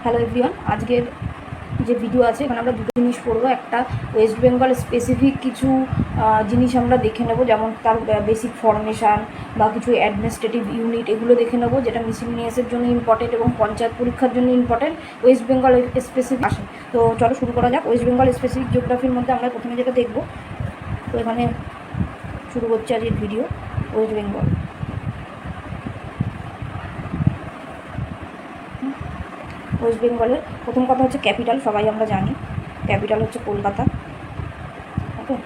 Hello everyone, আজকের যে video আছে এখানে আমরা দুটো জিনিস পড়বো। একটা ওয়েস্ট বেঙ্গল স্পেসিফিক কিছু জিনিস আমরা দেখে নেব, যেমন তার বেসিক ফর্মেশান বা কিছু অ্যাডমিনিস্ট্রেটিভ ইউনিট, এগুলো দেখে নেবো যেটা মিসেলিনিয়াসের জন্য ইম্পর্টেন্ট এবং পঞ্চায়েত পরীক্ষার জন্য ইম্পর্টেন্ট। ওয়েস্ট বেঙ্গল স্পেসিফিক আসে, তো চলো শুরু করা যাক। ওয়েস্ট বেঙ্গল স্পেসিফিক জিওগ্রাফির মধ্যে আমরা প্রথমে যেটা দেখবো, তো এখানে শুরু করছে আজকের ভিডিও। ওয়েস্ট বেঙ্গল ওয়েস্ট বেঙ্গলের প্রথম কথা হচ্ছে ক্যাপিটাল, সবাই আমরা জানি ক্যাপিটাল হচ্ছে কলকাতা। ওকে,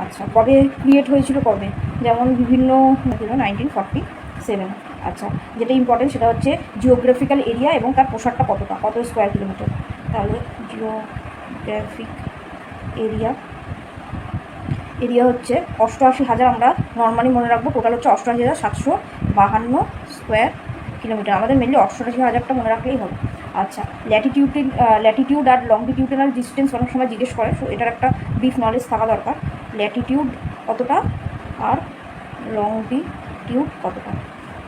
আচ্ছা কবে ক্রিয়েট হয়েছিল, কবে, যেমন বিভিন্ন 1947। আচ্ছা, যেটা ইম্পর্টেন্ট সেটা হচ্ছে জিওগ্রাফিক্যাল এরিয়া এবং তার প্রসারটা কতটা, কত স্কোয়ার কিলোমিটার। তাহলে জিওগ্রাফিক এরিয়া হচ্ছে 88,000, আমরা নর্মালি মনে রাখবো। টোটাল হচ্ছে 88,752 স্কোয়ার কিলোমিটার। আমাদের মেনলি 88,000টা মনে রাখলেই হবে। আচ্ছা, ল্যাটিটিউড আর লংটিটিউডাল ডিস্টেন্স অনেক সময় জিজ্ঞেস করে, সো এটার একটা ব্রিফ নলেজ থাকা দরকার। ল্যাটিটিউড কতটা আর লংটিটিউড কতটা।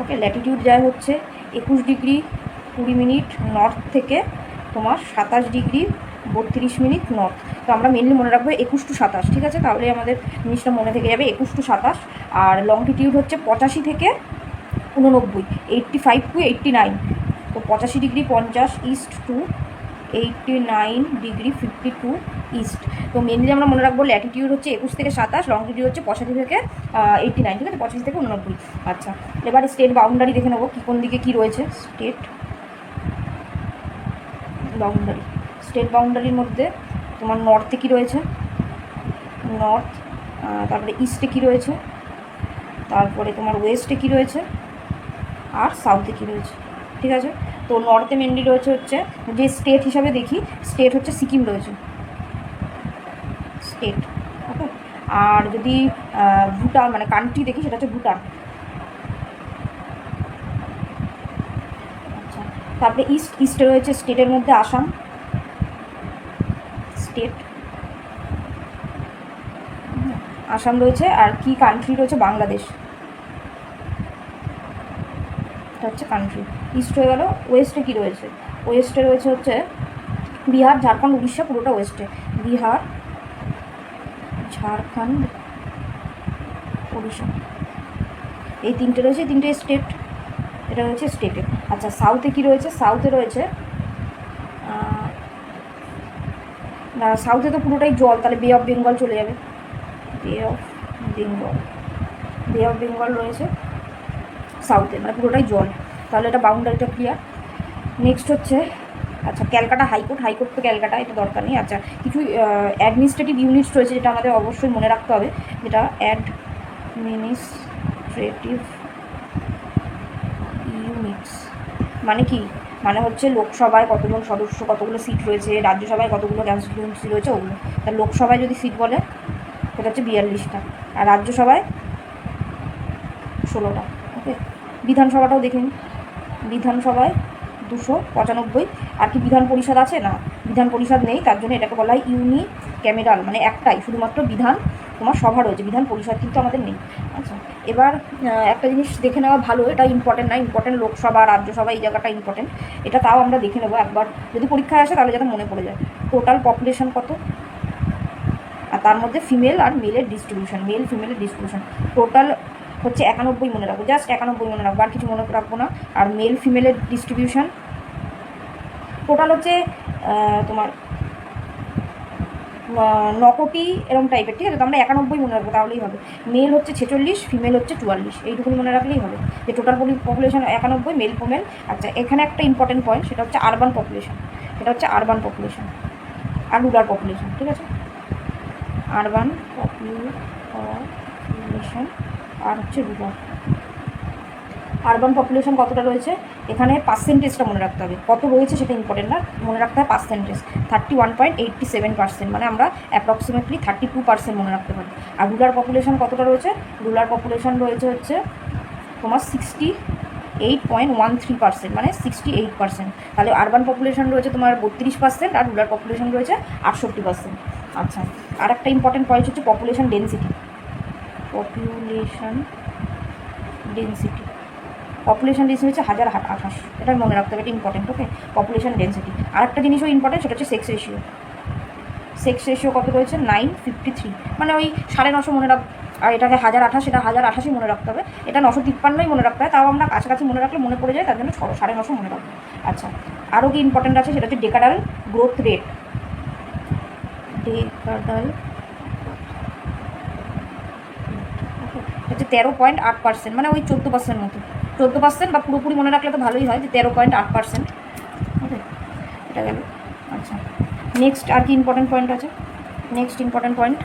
ওকে, ল্যাটিটিউড যায় হচ্ছে 21 ডিগ্রি 20 মিনিট নর্থ থেকে তোমার 27 ডিগ্রি 32 মিনিট নর্থ। তো আমরা মেনলি মনে রাখবো 21 to 27, ঠিক আছে? তাহলে আমাদের জিনিসটা মনে থেকে যাবে 21 to 27। আর লংটিটিউড হচ্ছে 85 থেকে 89, 85 to 89। তো 85 degree 50 east two 89 degree 52 east. তো মেনলি আমরা মনে রাখবো ল্যাটিটিউড হচ্ছে 21 থেকে 27, লংটিটিউড হচ্ছে 85 থেকে 89, ঠিক আছে? 85 থেকে 89। আচ্ছা, এবার স্টেট বাউন্ডারি দেখে নেবো কোন দিকে কী রয়েছে। স্টেট বাউন্ডারির মধ্যে তোমার নর্থে কী রয়েছে, নর্থ, তারপরে ইস্টে কী রয়েছে, তারপরে তোমার ওয়েস্টে কী রয়েছে, আর সাউথে কী রয়েছে, ঠিক আছে? তো নর্থে মেনলি রয়েছে হচ্ছে, যে স্টেট হিসাবে দেখি, স্টেট হচ্ছে সিকিম রয়েছে, স্টেট। ওকে, আর যদি ভুটান মানে কান্ট্রি দেখি, সেটা হচ্ছে ভুটান। আচ্ছা, তারপরে ইস্টে রয়েছে, স্টেটের মধ্যে আসাম স্টেট, আসাম রয়েছে। আর কি কান্ট্রি রয়েছে, বাংলাদেশ, এটা হচ্ছে কান্ট্রি। ইস্ট হয়ে গেল। ওয়েস্টে কী রয়েছে, ওয়েস্টে রয়েছে হচ্ছে বিহার, ঝাড়খণ্ড, উড়িষ্যা, পুরোটা ওয়েস্টে। বিহার, ঝাড়খণ্ড, উড়িষ্যা, এই তিনটে রয়েছে, তিনটে স্টেট, এটা রয়েছে স্টেটে। আচ্ছা, সাউথে কী রয়েছে, সাউথে রয়েছে না, সাউথে তো পুরোটাই জল, তাহলে বে অফ বেঙ্গল চলে যাবে। বে অফ বেঙ্গল রয়েছে সাউথে, মানে পুরোটাই জল। তাহলে এটা বাউন্ডারিটা ক্লিয়ার। নেক্সট হচ্ছে, আচ্ছা ক্যালকাটা হাইকোর্ট তো ক্যালকাটা, এটা দরকার নেই। আচ্ছা, কিছু অ্যাডমিনিস্ট্রেটিভ ইউনিটস রয়েছে যেটা আমাদের অবশ্যই মনে রাখতে হবে, যেটা অ্যাডমিনিস্ট্রেটিভ ইউনিটস মানে কি, মানে হচ্ছে লোকসভায় কতজন সদস্য, কতগুলো সিট রয়েছে, রাজ্যসভায় কতগুলো কনস্টিটিউয়েন্সি রয়েছে, ওগুলো। তার লোকসভায় যদি সিট বলে সেটা হচ্ছে 42টা, আর রাজ্যসভায় 16টা। ওকে, বিধানসভাটাও দেখে নিন, বিধানসভায় 295। আর কি বিধান পরিষদ আছে না, বিধান পরিষদ নেই, তার জন্য এটাকে বলা হয় ইউনিক্যামেরাল, মানে একটাই শুধুমাত্র বিধান তোমার সভা রয়েছে, বিধান পরিষদ কিন্তু আমাদের নেই। আচ্ছা, এবার একটা জিনিস দেখে নেওয়া ভালো, এটা ইম্পর্টেন্ট না, ইম্পর্টেন্ট লোকসভা, রাজ্যসভা, এই জায়গাটা ইম্পর্টেন্ট, এটা তাও আমরা দেখে নেবো একবার, যদি পরীক্ষায় আসে তাহলে যাতে মনে পড়ে যায়। টোটাল পপুলেশন কত, আর তার মধ্যে ফিমেল আর মেলের ডিস্ট্রিবিউশন, মেল ফিমেলের ডিস্ট্রিবিউশন। টোটাল হচ্ছে 91 মনে রাখবো, জাস্ট 91 মনে রাখবো, আর কিছু মনে রাখবো না। আর মেল ফিমেলের ডিস্ট্রিবিউশন টোটাল হচ্ছে তোমার 9 কোটি এরকম টাইপের, ঠিক আছে? তো আমরা 91 মনে রাখবো, তাহলেই হবে। মেল হচ্ছে 46, ফিমেল হচ্ছে 44, এইটুকুনি মনে রাখলেই হবে, যে টোটাল পপুলেশন 91, মেল ফিমেল। আচ্ছা, এখানে একটা ইম্পর্টেন্ট পয়েন্ট, সেটা হচ্ছে আরবান পপুলেশন, সেটা হচ্ছে আরবান পপুলেশন আর রুরাল পপুলেশন, ঠিক আছে? আরবান পপুলেশন আর হচ্ছে রুরাল। আরবান পপুলেশন কতটা রয়েছে, এখানে পার্সেন্টেজটা মনে রাখতে হবে, কত রয়েছে সেটা ইম্পর্টেন্ট না, মনে রাখতে হয় পার্সেন্টেজ। 31.87%, মানে আমরা অ্যাপ্রক্সিমেটলি 32% মনে রাখতে পারি। আর রুরাল পপুলেশন কতটা রয়েছে, রুরাল পপুলেশন রয়েছে হচ্ছে তোমার 68.13%, মানে 68%। তাহলে আরবান পপুলেশন রয়েছে তোমার 32% আর রুরাল পপুলেশন রয়েছে 68%। আচ্ছা, আর একটা ইম্পর্টেন্ট পয়েন্ট হচ্ছে পপুলেশন ডেন্সিটি, পপুলেশন ডেন্সিটি হচ্ছে 1028, এটা মনে রাখতে হবে, এটা ইম্পর্টেন্ট। ওকে, পপুলেশন ডেন্সিটি। আর একটা জিনিসও ইম্পর্টেন্ট, সেটা হচ্ছে সেক্স রেশিও। সেক্স রেশিও কত রয়েছে? 9:53, মানে ওই 950 মনে রাখ, আর এটাকে 1028, এটা 1088 মনে রাখতে হবে, এটা 953ই মনে রাখতে হয়, তাও আমরা কাছাকাছি মনে রাখলে মনে পড়ে যায়, তার জন্য 950 মনে রাখবো। আচ্ছা, আরও কি ইম্পর্টেন্ট আছে, সেটা হচ্ছে ডেকাডাল গ্রোথ রেট। ডেকাডাল হচ্ছে 13.8%, মানে ওই 14% মতো, 14% বা পুরোপুরি মনে রাখলে তো ভালোই হয়, যে 13.8%। ওকে, এটা গেল। আচ্ছা, নেক্সট আর কি ইম্পর্টেন্ট পয়েন্ট আছে? Next important point,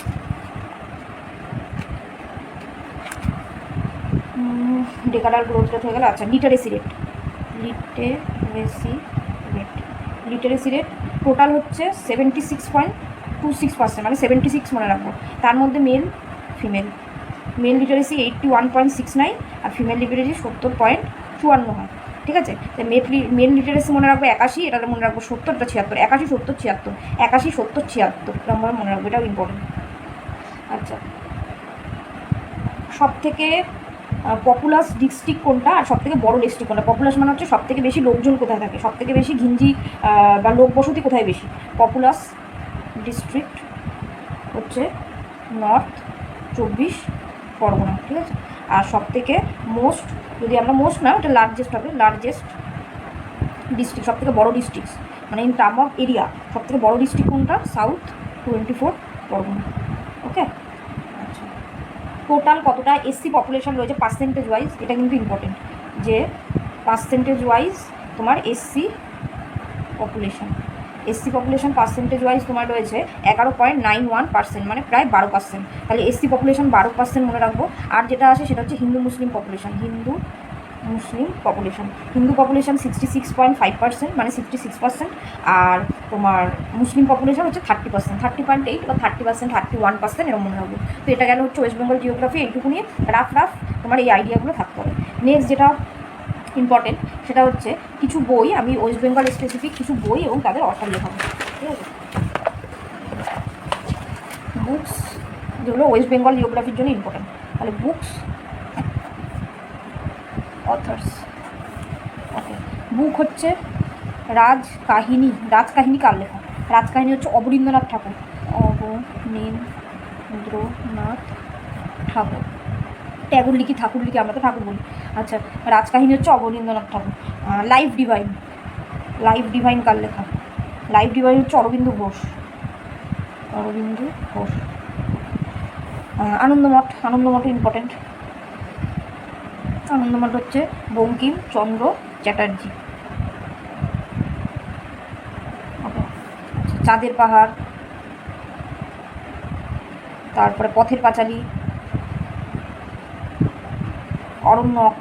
decadal growth rate হয়ে গেল। আচ্ছা, literacy rate. Literacy rate total হচ্ছে 76.26%, মানে 76 মনে রাখবো। তার মধ্যে মেল ফিমেল, মেল লিটারেসি 81.69 আর ফিমেল লিটারেসি 70.54 হয়। ঠিক আছে, মেল লিটারেসি মনে রাখবো 81, এটা মনে রাখবো 70, এটা 76, 81 70 76, 81 70 76 আমরা মনে রাখবো, এটাও ইম্পর্টেন্ট। আচ্ছা, সব থেকে পপুলাস ডিস্ট্রিক্ট কোনটা আর সব থেকে বড়ো ডিস্ট্রিক্ট কোনটা? পপুলাস মানে হচ্ছে সব থেকে বেশি লোকজন কোথায় থাকে, সব থেকে বেশি ঘিঞ্জি বা লোকবসতি কোথায় বেশি। পপুলাস ডিস্ট্রিক্ট হচ্ছে নর্থ 24 পরগনা। ঠিক আছে, আর সব থেকে মোস্ট, যদি আমরা মোস্ট না, ওটা লার্জেস্ট হবে, লার্জেস্ট ডিস্ট্রিক্ট, সব থেকে বড়ো ডিস্ট্রিক্ট, মানে ইন টার্ম অফ এরিয়া সব থেকে বড়ো ডিস্ট্রিক্ট কোনটা? সাউথ 24 পরগনা। ওকে, আচ্ছা, টোটাল কতটা এসসি পপুলেশন রয়েছে পার্সেন্টেজ ওয়াইজ, এটা কিন্তু ইম্পর্টেন্ট, যে পার্সেন্টেজ ওয়াইজ তোমার এসসি পপুলেশন পার্সেন্টেজ ওয়াইজ তোমার রয়েছে 11.91%, মানে প্রায় 12%। তাহলে এসসি পপুলেশন 12% মনে রাখবো। আর যেটা আছে সেটা হচ্ছে হিন্দু মুসলিম পপুলেশন, হিন্দু পপুলেশন 66.5%, মানে 66%। আর তোমার মুসলিম পপুলেশন হচ্ছে 30%, 30.8 বা 30%, 31% এরকম মনে রাখবো। তো এটা গেল হচ্ছে ওয়েস্ট বেঙ্গল জিওগ্রাফি, এইটুকুনি রাফ তোমার এই আইডিয়াগুলো থাকতে হবে। নেক্সট যেটা ইম্পর্টেন্ট সেটা হচ্ছে কিছু বই, আমি ওয়েস্ট বেঙ্গল স্পেসিফিক কিছু বই এবং তাদের অথর লেখাবো। ঠিক আছে, বুকস যেগুলো ওয়েস্ট বেঙ্গল জিওগ্রাফির জন্য ইম্পর্টেন্ট, তাহলে বুকস অথার্স। ওকে, বুক হচ্ছে রাজকাহিনী কার লেখা? রাজকাহিনী হচ্ছে অবনীন্দ্রনাথ ঠাকুর, ট্যাগর লিখি, ঠাকুর লিখি, আমরা তো ঠাকুর বলি। আচ্ছা, রাজকাহিনী হচ্ছে অবনীন্দ্রনাথ ঠাকুর। লাইফ ডিভাইন কার লেখা? লাইফ ডিভাইন হচ্ছে অরবিন্দ ঘোষ। আনন্দমঠ ইম্পর্টেন্ট, আনন্দমঠ হচ্ছে বঙ্কিমচন্দ্র চ্যাটার্জি। ওকে, আচ্ছা, চাঁদের পাহাড়, তারপরে পথের পাঁচালী, অরণ্যক,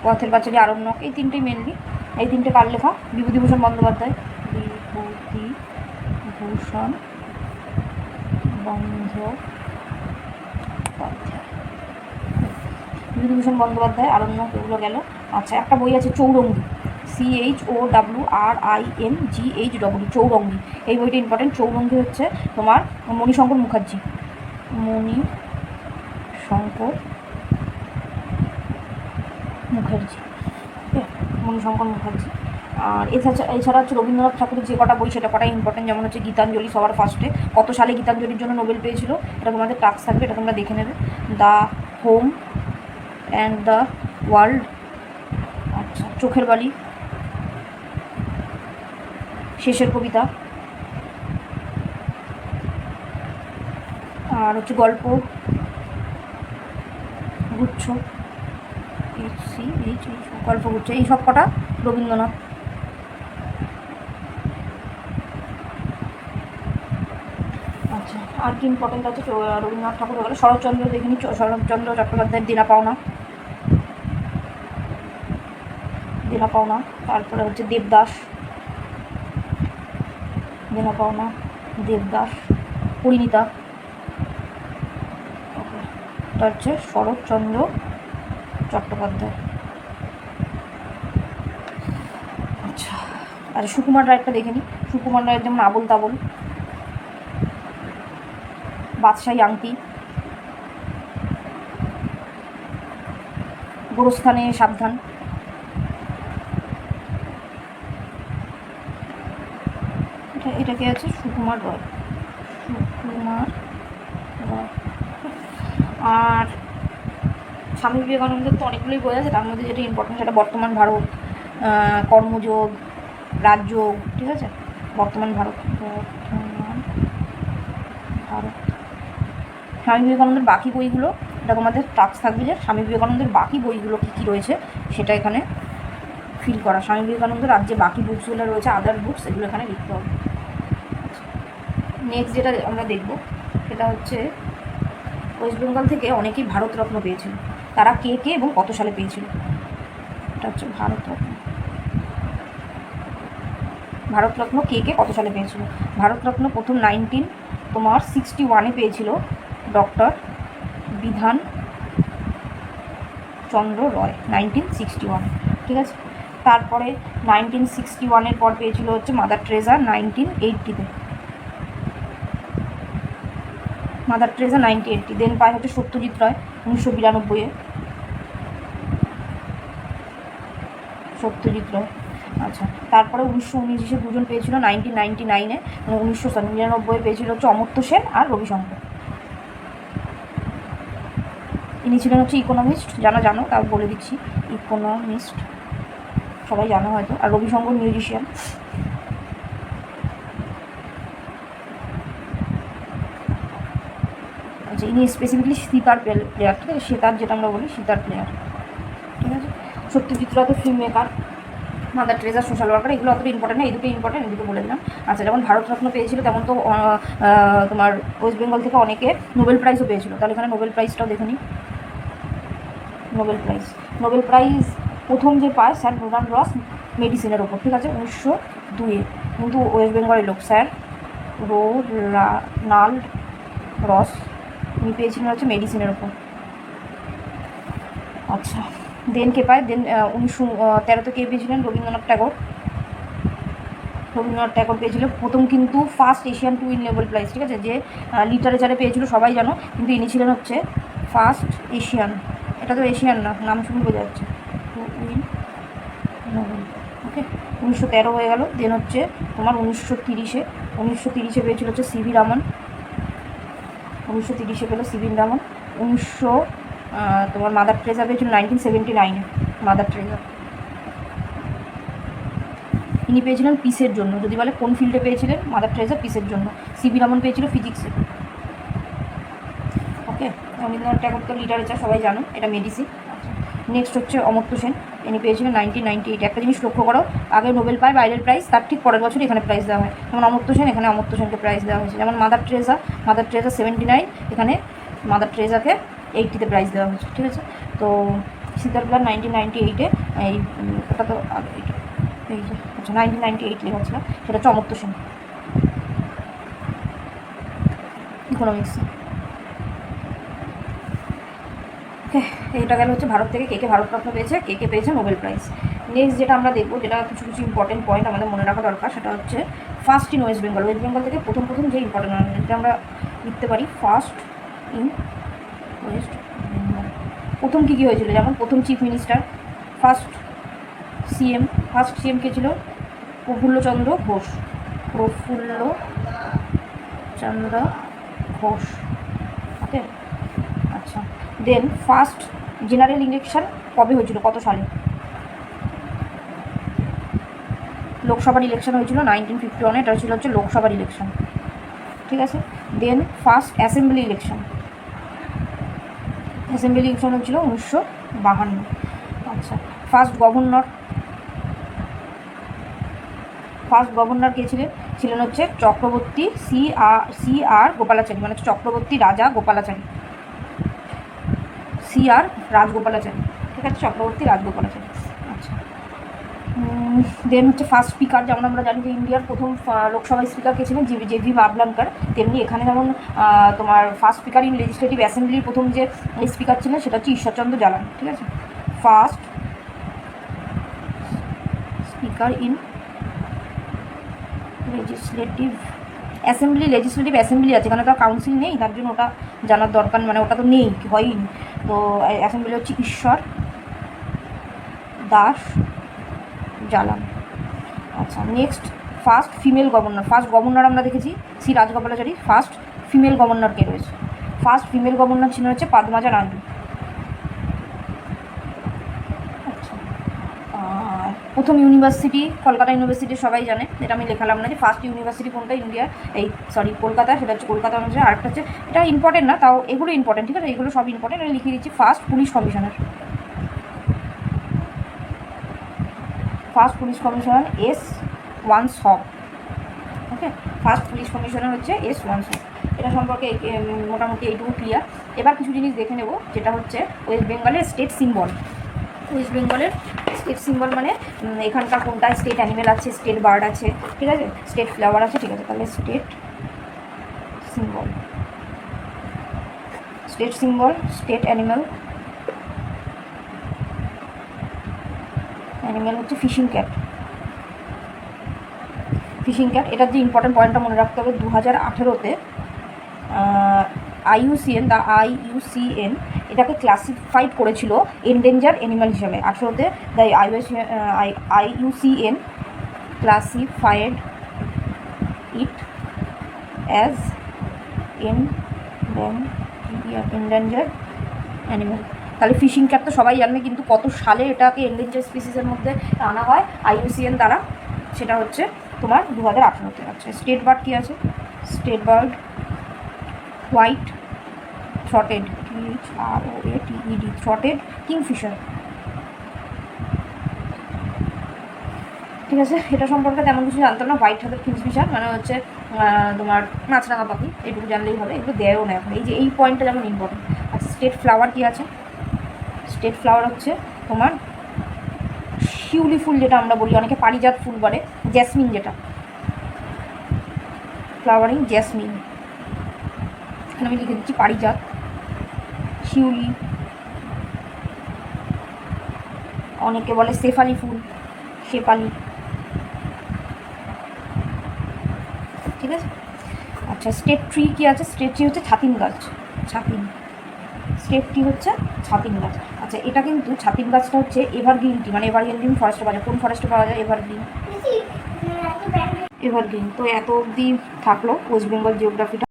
পথের পাঁচালী, আরণ্যক, এই তিনটেই মেনলি। এই তিনটে কার লেখা? বিভূতিভূষণ বন্দ্যোপাধ্যায়। বিভূতিভূষণ বন্দ্যোপাধ্যায়, আরণ্যক, এগুলো গেল। আচ্ছা, একটা বই আছে চৌরঙ্গি, CHOWRINGHW, চৌরঙ্গি, এই বইটা ইম্পর্টেন্ট। চৌরঙ্গি হচ্ছে তোমার মণিশঙ্কর মুখার্জি। আর এছাড়া হচ্ছে রবীন্দ্রনাথ ঠাকুরের যে কটা বই সেটা কটাই ইম্পর্টেন্ট, যেমন হচ্ছে গীতাঞ্জলি সবার ফার্স্টে, কত সালে গীতাঞ্জলির জন্য নোবেল পেয়েছিল এটা তোমাদের টাস্ক থাকবে, এটা তোমরা দেখে নেবে। The home and the world, আচ্ছা, চোখের বালি, শেষের কবিতা, আর হচ্ছে গল্প গুচ্ছ, গল্পগুচ্ছ, এই সব কটা রবীন্দ্রনাথ। আচ্ছা, আর কি ইম্পর্টেন্ট আছে? রবীন্দ্রনাথ ঠাকুর হলো শরৎচন্দ্র, দেখিনি, শরৎচন্দ্র চট্টোপাধ্যায়ের দেনা পাওনা। তারপরে হচ্ছে দেবদাস, পরিণীতা, এটা হচ্ছে শরৎচন্দ্র চট্টোপাধ্যায়। আচ্ছা, আর সুকুমার রায়টা দেখে নিই। সুকুমার রায়ের যেমন আবোল তাবোল, বাদশাহী আংটি, গোরস্থানে সাবধান। এটা কে আছে? সুকুমার রয়। সুকুমার রয়। আর স্বামী বিবেকানন্দের তো অনেকগুলোই বই আছে, তার মধ্যে যেটা ইম্পর্টেন্ট সেটা বর্তমান ভারত, কর্মযোগ, রাজযোগ, ঠিক আছে? বর্তমান ভারত, স্বামী বিবেকানন্দের বাকি বইগুলো, এটা তোমাদের টাস্ক থাকবে যে স্বামী বিবেকানন্দের বাকি বইগুলো কী কী রয়েছে সেটা এখানে ফিল করা। স্বামী বিবেকানন্দের আর যে বাকি বুকসগুলো রয়েছে, আদার বুকস, এগুলো এখানে লিখতে হবে। নেক্সট যেটা আমরা দেখব সেটা হচ্ছে ওয়েস্ট বেঙ্গল থেকে অনেকেই ভারতরত্ন পেয়েছিল। তারা কে কে এবং কত সালে পেয়েছিল? এটা হচ্ছে ভারতরত্ন। ভারতরত্ন কে কে কত সালে পেয়েছিল? ভারতরত্ন প্রথম 1961 পেয়েছিল ডক্টর বিধান চন্দ্র রয়, 1961, ঠিক আছে? তারপরে 1961 পর পেয়েছিল হচ্ছে মাদার ট্রেজা 1980-তে। মাদার ট্রেজা 1980। দেন পায় হচ্ছে সত্যজিৎ রায় 1992-এ। সত্যজিৎ রায়। আচ্ছা, তারপরে 1919 দুজন পেয়েছিল 1999-এ, 1999 পেয়েছিল হচ্ছে অমর্ত্য সেন আর রবিশঙ্কর। ইনি ছিলেন হচ্ছে ইকোনমিস্ট, জানো তাও বলে দিচ্ছি, ইকোনমিস্ট সবাই জানো হয়তো। আর রবিশঙ্কর মিউজিশিয়ান। আচ্ছা, ইনি স্পেসিফিকলি সিতার প্লেয়ার, ঠিক আছে? সেতার যেটা আমরা বলি, সিতার প্লেয়ার, ঠিক আছে? সত্যজিৎ রায় তো film maker. Mother ট্রেজা social worker. এগুলো অতটা ইম্পর্টেন্ট না, এই দুটো ইম্পর্টেন্ট, এই দুটো বলে দিলাম। আচ্ছা, যেমন ভারতরত্ন পেয়েছিল তেমন তো তোমার ওয়েস্ট বেঙ্গল থেকে অনেকে নোবেল প্রাইজও পেয়েছিল। তাহলে এখানে নোবেল প্রাইজটাও দেখে নিই। নোবেল প্রাইজ প্রথম যে পায় স্যার রোনাল্ড রস, মেডিসিনের ওপর, ঠিক আছে? 1902-এ, কিন্তু ওয়েস্ট বেঙ্গলের লোক, স্যার রোনাল্ড রস, উনি পেয়েছিলেন হচ্ছে মেডিসিনের ওপর। আচ্ছা, দেন কে পায়? দেন 1913-তে কে পেয়েছিলেন? রবীন্দ্রনাথ ট্যাগর। রবীন্দ্রনাথ ট্যাগর পেয়েছিল প্রথম, কিন্তু first Asian to win Nobel prize, ঠিক আছে? যে লিটারেচারে পেয়েছিল সবাই জানো, কিন্তু ইনি ছিলেন হচ্ছে ফার্স্ট এশিয়ান। এটা তো এশিয়ান না, নাম শুনে বোঝা যাচ্ছে, টু উইন নোবেল। ওকে, 1913 হয়ে গেল। দেন হচ্ছে তোমার 1930-এ পেয়েছিল হচ্ছে সিভি রামন। 1930-এ পেল সিভি রামন। তোমার মাদার ট্রেজা পেয়েছিল 1979-এ। মাদার ট্রেজা ইনি পেয়েছিলেন পিসের জন্য। যদি বলে কোন ফিল্ডে পেয়েছিলেন, মাদার ট্রেজা পিসের জন্য। সিভি রামন পেয়েছিল ফিজিক্সে। ওকে, রবীন্দ্রনাথ ট্যাগর তো লিটারেচার সবাই জানো, এটা মেডিসিন। নেক্সট হচ্ছে অমর্ত্য সেন, ইনি পেয়েছিলেন 1998। একটা জিনিস লক্ষ্য করো, আগে নোবেল পায় বাইরের প্রাইজ, তার ঠিক পরের বছর এখানে প্রাইজ দেওয়া হয়। যেমন অমর্ত্য সেন, এখানে অমর্ত্য সেনকে প্রাইজ দেওয়া হয়েছে। যেমন মাদার ট্রেজা 79, এখানে মাদার ট্রেজাকে 80-তে প্রাইজ দেওয়া হয়েছে, ঠিক আছে? তো সিতার প্ল্যান 1998-এ, এই ওটা তো এইটা, এই যে আচ্ছা 1998 লেখা ছিল, সেটা হচ্ছে অমর্ত্য সেন, ইকোনমিক্স। ওকে, এটা গেল হচ্ছে ভারত থেকে কে কে ভারতরত্ন পেয়েছে, কে কে পেয়েছে নোবেল প্রাইজ। নেক্সট যেটা আমরা দেখবো, যেটা কিছু ইম্পর্টেন্ট পয়েন্ট আমাদের মনে রাখা দরকার, সেটা হচ্ছে first in West Bengal. West Bengal থেকে প্রথম যে ইম্পর্টেন্ট, যেটা আমরা লিখতে পারি ফার্স্ট ইন ওয়েস্ট বেঙ্গল। প্রথম কী হয়েছিল? যেমন প্রথম চিফ মিনিস্টার, ফার্স্ট সিএম কে ছিল? প্রফুল্লচন্দ্র ঘোষ। ওকে, আচ্ছা। দেন ফার্স্ট জেনারেল ইলেকশন কবে হয়েছিল, কত সালে? লোকসভার ইলেকশন হয়েছিল 1951-এ, এটা ছিল হচ্ছে লোকসভার ইলেকশন, ঠিক আছে? দেন ফার্স্ট অ্যাসেম্বলি ইলেকশন হয়েছিল 1952। আচ্ছা, ফার্স্ট গভর্নর কে ছিলেন হচ্ছে চক্রবর্তী সি.আর. গোপালাচারী, মানে চক্রবর্তী রাজা গোপালাচারী, সি.আর. রাজগোপালাচারী, ঠিক আছে? চক্রবর্তী রাজগোপালাচারী। আচ্ছা, দেন হচ্ছে ফার্স্ট স্পিকার, যেমন আমরা জানি যে ইন্ডিয়ার প্রথম লোকসভার স্পিকার কে ছিলেন জে.ভি. মাভলানকার, তেমনি এখানে যেমন তোমার ফার্স্ট স্পিকার ইন লেজিসলেটিভ অ্যাসেম্বলির প্রথম যে স্পিকার ছিলেন সেটা হচ্ছে ঈশ্বরচন্দ্র জালান, ঠিক আছে? First speaker in legislative assembly আছে, এখানে তো কাউন্সিল নেই, তার জন্য ওটা জানার দরকার, মানে ওটা তো নেই, হয়ই। তো অ্যাসেম্বলি হচ্ছে ঈশ্বর দাস জালান। আচ্ছা, next first female governor. First governor আমরা দেখেছি Shri Rajagopalachari. First female governor কে রয়েছে? ফার্স্ট ফিমেল গভর্নর ছিল হচ্ছে পদ্মাজা রানী। আচ্ছা, প্রথম ইউনিভার্সিটি কলকাতা ইউনিভার্সিটি সবাই জানে, এটা আমি লেখালাম না যে ফার্স্ট ইউনিভার্সিটি কোনটা ইন্ডিয়া, এই সরি কলকাতা, সেটা হচ্ছে কলকাতা অনুযায়ী। আরেকটা হচ্ছে, এটা ইম্পর্টেন্ট না, তাও এগুলো ইম্পর্টেন্ট, ঠিক আছে, এগুলো সব ইম্পর্টেন্ট, আমি লিখে দিচ্ছি। First police commissioner, first police commissioner S one সব। ওকে, ফার্স্ট পুলিশ কমিশনার হচ্ছে এস ওয়ান সব। এটা সম্পর্কে মোটামুটি এইটুকু ক্লিয়ার। এবার কিছু জিনিস দেখে নেব, যেটা হচ্ছে ওয়েস্ট বেঙ্গলের স্টেট সিম্বল। ওয়েস্ট বেঙ্গলের স্টেট সিম্বল মানে এখানকার কোনটা স্টেট অ্যানিমেল আছে, স্টেট বার্ড আছে, ঠিক আছে, স্টেট ফ্লাওয়ার আছে, ঠিক আছে। তাহলে state symbol, state symbol, state animal, animal হচ্ছে ফিশিং ক্যাট। ফিশিং ক্যাট, এটার যে ইম্পর্টেন্ট পয়েন্টটা মনে রাখতে হবে, 2018-তে IUCN, দ্য IUCN এটাকে ক্লাসিফাইড করেছিল এন্ডেঞ্জার অ্যানিমাল হিসাবে। 18-তে the IUCN classified it as endangered animal. তাহলে ফিশিং ক্যাট তো সবাই জানবে, কিন্তু কত সালে এটাকে এন্ডেঞ্জার স্পিসিসের মধ্যে আনা হয় IUCN দ্বারা, সেটা হচ্ছে তোমার 2018-তে। আচ্ছা, স্টেট বার্ড কী আছে? State bird white throated, THROATED, throated kingfisher, ঠিক আছে। এটা সম্পর্কে তেমন কিছু জানতাম না। হোয়াইট হেডেড কিংফিশার মানে হচ্ছে তোমার মাছরাঙা পাখি, এটুকু জানলেই হবে, এগুলো দেয়ও না এখন। এই যে এই পয়েন্টটা যেমন ইম্পর্টেন্ট। আচ্ছা, স্টেট ফ্লাওয়ার কী আছে? স্টেট ফ্লাওয়ার হচ্ছে তোমার শিউলি ফুল, যেটা আমরা বলি, অনেকে পারিজাত ফুল বলে, জ্যাসমিন, যেটা ফ্লাওয়ারিং জ্যাসমিন। এখানে আমি লিখে দিচ্ছি পারিজাত, শিউলি, অনেকে বলে শেফালি ফুল, শেফালি, ঠিক আছে। আচ্ছা, স্টেট ট্রি কী আছে? স্টেট ট্রি হচ্ছে ছাতিম গাছ, ছাতিম। স্টেট ট্রি হচ্ছে ছাতিম গাছ। আচ্ছা, এটা কিন্তু ছাতিম গাছটা হচ্ছে এভারগ্রিন ট্রি, মানে এভারগ্রিন ফরেস্টে পাওয়া যায়। কোন ফরেস্টে পাওয়া যায় এভারগ্রিন? এভারগ্রিন। তো এত অবধি থাকলো ওয়েস্ট বেঙ্গল জিওগ্রাফিটা।